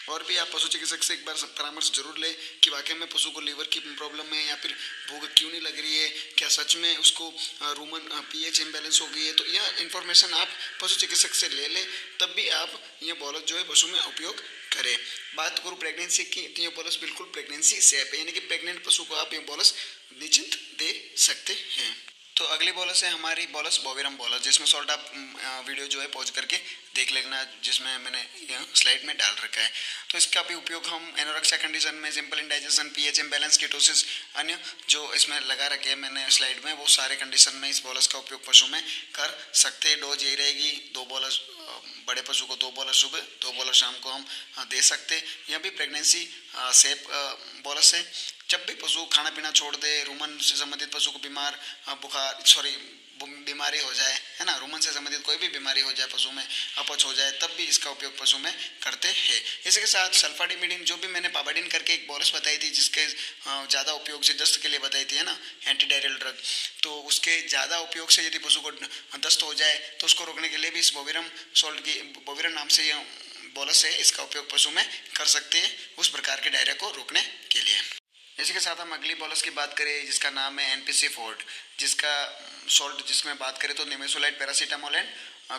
और भी आप पशु चिकित्सक से एक बार परामर्श जरूर लें कि वाकई में पशु को लीवर की प्रॉब्लम है या फिर भूख क्यों नहीं लग रही है, क्या सच में उसको रूमन पीएच इम्बैलेंस हो गई है। तो यह इन्फॉर्मेशन आप पशु चिकित्सक से ले लें, तब भी आप ये बॉलस जो है पशु में उपयोग करें। बात करूँ प्रेगनेंसी की, तो ये बॉलस बिल्कुल प्रेगनेंसी सेफ है, यानी कि प्रेग्नेंट पशु को आप ये बॉलस निश्चिंत दे सकते हैं। तो अगली बॉलस है हमारी बॉलस बोविरम बॉलस, जिसमें सॉल्ट आप वीडियो जो है पॉज करके देख लेना, जिसमें मैंने यहाँ स्लाइड में डाल रखा है। तो इसका भी उपयोग हम एनोरेक्सिया कंडीशन में, simple indigestion, pH imbalance, ketosis, अन्य जो इसमें लगा रखे हैं मैंने स्लाइड में, वो सारे कंडीशन में इस बॉलस का उपयोग पशु में कर सकते हैं। डोज यही रहेगी, 2 बॉलस बड़े पशु को 2 बॉलस सुबह 2 बॉलस शाम को हम दे सकते हैं। यह भी प्रेगनेंसी सेफ बॉलस है। जब भी पशु खाना पीना छोड़ दे, रूमन से संबंधित पशु को बीमारी हो जाए, है ना, रूमन से संबंधित कोई भी बीमारी हो जाए, पशु में अपच हो जाए, तब भी इसका उपयोग पशु में करते हैं। इसी के साथ सल्फाडिमिडिन, जो भी मैंने पाबाडिन करके एक बॉलस बताई थी, जिसके ज़्यादा उपयोग से दस्त के लिए बताई थी, है ना, एंटी डायरियल ड्रग, तो उसके ज़्यादा उपयोग से यदि पशु को दस्त हो जाए तो उसको रोकने के लिए भी इस बोविरम नाम से यह बॉलस है, इसका उपयोग पशु में कर सकते हैं उस प्रकार के डायरिया को रोकने के लिए। इसी के साथ हम अगली बॉलस की बात करें, जिसका नाम है एनपीसी फोर्ट, जिसका सॉल्ट जिसमें बात करें तो निमेसोलाइट, पैरासीटामोल एंड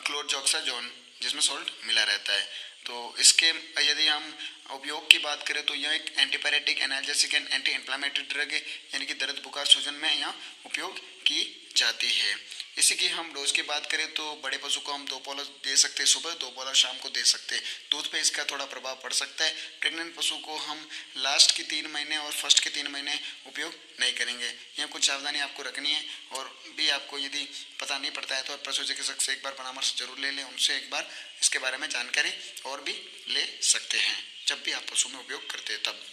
क्लोरजॉक्साजोन, जिसमें सॉल्ट मिला रहता है। तो इसके यदि हम उपयोग की बात करें तो यह एक antipyretic, analgesic and anti inflammatory drug है, यानी कि दर्द बुखार सूजन में यह उपयोग की जाती है। इसी की हम डोज की बात करें तो बड़े पशु को हम 2 बोलस दे सकते हैं सुबह, 2 बोलस शाम को दे सकते हैं। दूध पे इसका थोड़ा प्रभाव पड़ सकता है। प्रेग्नेंट पशु को हम लास्ट के 3 महीने और फर्स्ट के 3 महीने उपयोग नहीं करेंगे। यह कुछ सावधानी आपको रखनी है, और भी आपको यदि पता नहीं पड़ता है तो आप पशु चिकित्सक से एक बार परामर्श जरूर ले लें, उनसे एक बार इसके बारे में जानकारी और भी ले सकते हैं जब भी आप पशु में उपयोग करते हैं तब।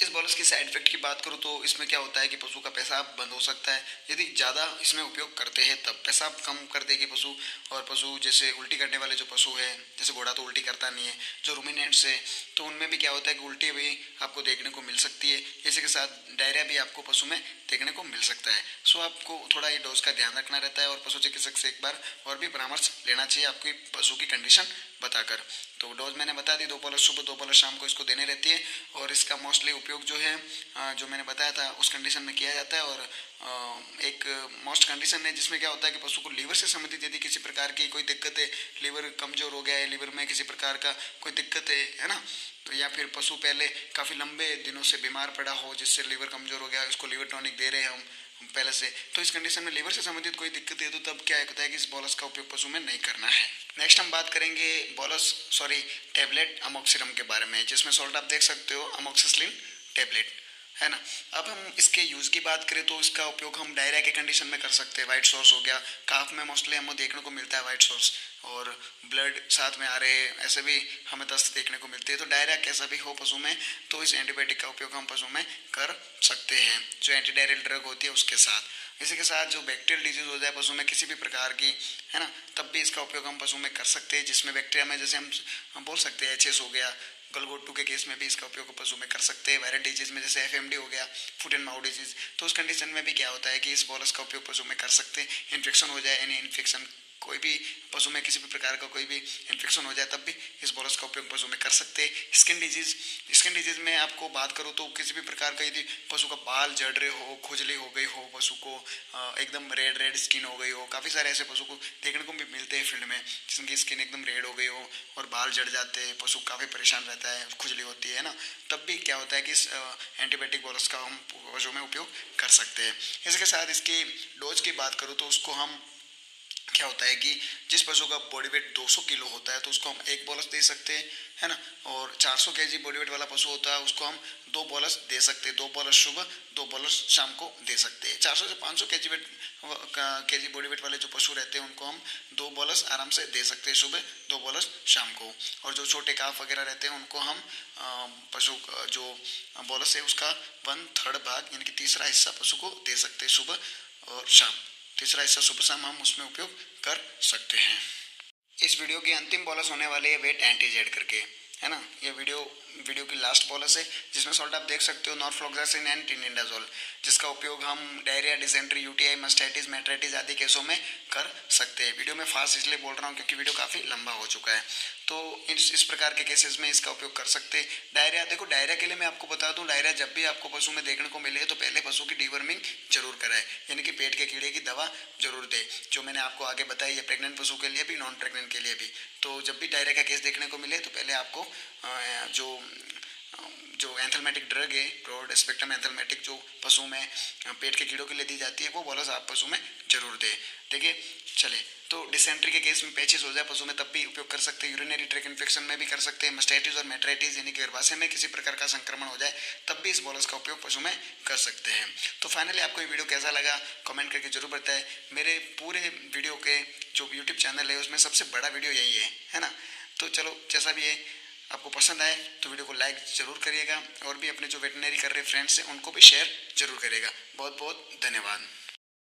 इस बॉलस की साइड इफेक्ट की बात करूँ तो इसमें क्या होता है कि पशु का पेशाब बंद हो सकता है यदि ज़्यादा इसमें उपयोग करते हैं, तब पेशाब कम कर देगी पशु। और पशु जैसे उल्टी करने वाले जो पशु है, जैसे घोड़ा तो उल्टी करता नहीं है, जो रूमिनेंट्स है, तो उनमें भी क्या होता है कि उल्टी भी आपको देखने को मिल सकती है। इसी के साथ डायरिया भी आपको पशु में देखने को मिल सकता है। सो आपको थोड़ा ये डोज का ध्यान रखना रहता है, और पशु चिकित्सक से एक बार और भी परामर्श लेना चाहिए आपकी पशु की कंडीशन बताकर। तो डोज मैंने बता दी, 2 बोलस सुबह 2 बोलस शाम को इसको देने रहती है, और इसका मोस्टली उपयोग जो है जो मैंने बताया था उस कंडीशन में किया जाता है। और एक मोस्ट कंडीशन है जिसमें क्या होता है कि पशु को लीवर से संबंधित यदि किसी प्रकार की कोई दिक्कत है, लीवर कमजोर हो गया है, लीवर में किसी प्रकार का कोई दिक्कत है ना, तो या फिर पशु पहले काफ़ी लंबे दिनों से बीमार पड़ा हो जिससे लीवर कमजोर हो गया, उसको लीवर टॉनिक दे रहे हैं हम पहले से, तो इस कंडीशन में लीवर से संबंधित कोई दिक्कत है तो तब क्या होता है कि इस बॉलस का उपयोग पशु में नहीं करना है। नेक्स्ट हम बात करेंगे टैबलेट अमोक्सिलम के बारे में, जिसमें सॉल्ट आप देख सकते हो, अमोक्सिसिलिन टैबलेट, है ना। अब हम इसके यूज़ की बात करें तो इसका उपयोग हम डायरिया के कंडीशन में कर सकते हैं। वाइट सोर्स हो गया, काफ में मोस्टली हमें देखने को मिलता है वाइट सोर्स, और ब्लड साथ में आ रहे हैं, ऐसे भी हमें दस्त देखने को मिलती है। तो डायरिया कैसा भी हो पशु में, तो इस एंटीबायोटिक का उपयोग हम पशु में कर सकते हैं, जो एंटी डायरियल ड्रग होती है उसके साथ। इसी के साथ जो बैक्टीरियल डिजीज हो जाए पशु में किसी भी प्रकार की, है ना, तब भी इसका उपयोग हम पशु में कर सकते हैं, जिसमें बैक्टीरिया में जैसे हम बोल सकते हैं एचएस हो गया, गलगोटू के केस में भी इसका उपयोग पशु में कर सकते हैं। वायरल डिजीज में जैसे एफएमडी हो गया, फुट एंड माउथ डिजीज, तो उस कंडीशन में भी क्या होता है कि इस बॉलस का उपयोग पशु में कर सकते हैं। इन्फेक्शन हो जाए, यानी इन्फेक्शन कोई भी पशु में किसी भी प्रकार का कोई भी इन्फेक्शन हो जाए, तब भी इस बॉलस का उपयोग पशु में कर सकते हैं। स्किन डिजीज में आपको बात करूँ तो किसी भी प्रकार का यदि पशु का बाल झड़ रहे हो, खुजली हो गई हो, पशु को एकदम रेड स्किन हो गई हो, काफ़ी सारे ऐसे पशु को देखने को भी मिलते हैं फील्ड में जिनकी स्किन एकदम रेड हो गई हो और बाल झड़ जाते हैं, पशु काफ़ी परेशान रहता है, खुजली होती है ना, तब भी क्या होता है कि इस एंटीबायोटिक बॉलस का हम पशु में उपयोग कर सकते हैं। इसके साथ इसकी डोज की बात करूँ तो उसको हम क्या होता है कि जिस पशु का बॉडी वेट 200 किलो होता है तो उसको हम एक बोलस दे सकते हैं, है ना। और 400 केजी बॉडी वेट वाला पशु होता है उसको हम दो बोलस दे सकते हैं, दो बोलस सुबह, दो बोलस शाम को दे सकते हैं। 400 से 500 केजी बॉडी वेट वाले जो पशु रहते हैं उनको हम दो बोलस आराम से दे सकते हैं सुबह, दो बोलस शाम को। और जो छोटे काफ वगैरह रहते हैं उनको हम पशु जो बोलस है उसका 1/3 भाग यानी कि तीसरा हिस्सा पशु को दे सकते हैं सुबह और शाम। तीसरा हिस्सा सुबह शाम हम उसमें उपयोग कर सकते हैं। इस वीडियो की अंतिम बोलस होने वाली है वेट एंटीजेड करके, है ना। ये वीडियो की लास्ट बोलस है जिसमें सॉल्ट आप देख सकते हो नॉरफ्लॉक्सासिन एंड टिनिडाजोल, जिसका उपयोग हम diarrhoea, dysentery, UTI, mastitis, metritis आदि केसों में कर सकते हैं। वीडियो में फास्ट इसलिए बोल रहा हूँ क्योंकि वीडियो काफ़ी लंबा हो चुका है। तो इस प्रकार के केसेस में इसका उपयोग कर सकते हैं। डायरिया, देखो डायरिया के लिए मैं आपको बता दूं, डायरिया जब भी आपको पशु में देखने को मिले तो पहले पशु की डीवर्मिंग जरूर कराए, यानी कि पेट के कीड़े की दवा जरूर दे, जो मैंने आपको आगे बताई है प्रेग्नेंट पशु के लिए भी, नॉन प्रेग्नेंट के लिए भी। तो जब भी डायरिया का केस देखने को मिले तो पहले आपको जो एंथेल्मेटिक ड्रग है, ब्रॉड स्पेक्ट्रम एंथेल्मेटिक, जो पशु में पेट के कीड़ों के लिए दी जाती है, वो बोलस आप पशु में जरूर दे। ठीक है, चले। तो डिसेंट्री के केस में पैचेस हो जाए पशु में तब भी उपयोग कर सकते हैं, यूरिनरी ट्रैक इन्फेक्शन में भी कर सकते हैं, मास्टाइटिस और मेट्राइटिस यानी कि गर्भाशय में किसी प्रकार का संक्रमण हो जाए तब भी इस बोलस का उपयोग पशु में कर सकते हैं। तो फाइनली आपको ये वीडियो कैसा लगा कमेंट करके जरूर बताएं। मेरे पूरे वीडियो के जो यूट्यूब चैनल है उसमें सबसे बड़ा वीडियो यही है ना। तो चलो, जैसा भी है, आपको पसंद आए तो वीडियो को लाइक ज़रूर करिएगा और भी अपने जो वेटनरी कर रहे फ्रेंड्स हैं उनको भी शेयर ज़रूर करिएगा। बहुत बहुत धन्यवाद।